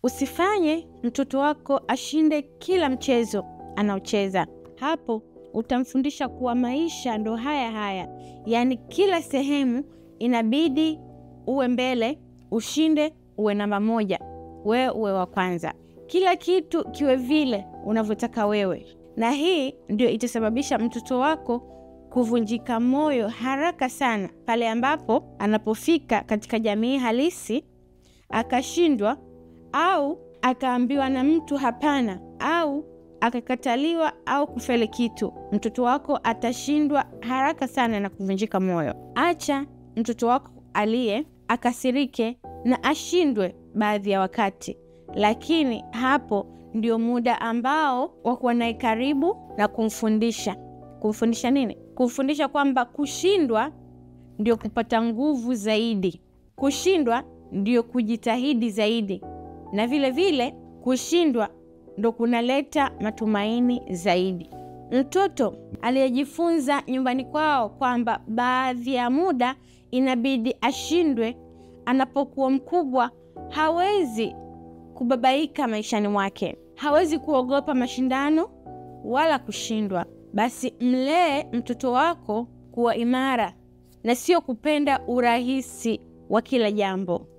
Usifanye mtoto wako ashinde kila mchezo anaocheza. Hapo utamfundisha kuwa maisha ndo haya. Yaani kila sehemu inabidi uwe mbele, ushinde, uwe namba 1. Wewe uwe wa kwanza. Kila kitu kiwe vile unavyotaka wewe. Na hii ndio itasababisha mtoto wako kuvunjika moyo haraka sana pale ambapo anapofika katika jamii halisi akashindwa, au akaambiwa na mtu hapana, au akakataliwa au kufeli kitu. Mtoto wako atashindwa haraka sana na kuvunjika moyo. Acha mtoto wako alie, akasirike na ashindwe baadhi ya wakati, lakini hapo ndio muda ambao wakuwa naye karibu na kumfundisha. Kumfundisha nini? Kumfundisha kwamba kushindwa ndio kupata nguvu zaidi. Kushindwa ndio kujitahidi zaidi. Na vile vile kushindwa ndio kunaleta matumaini zaidi. Mtoto aliyejifunza nyumbani kwao kwamba baadhi ya muda inabidi ashindwe, anapokuwa mkubwa hawezi kubabaika maishani mwake. Hawezi kuogopa mashindano wala kushindwa. Basi mlee mtoto wako kuwa imara na sio kupenda urahisi wa kila jambo.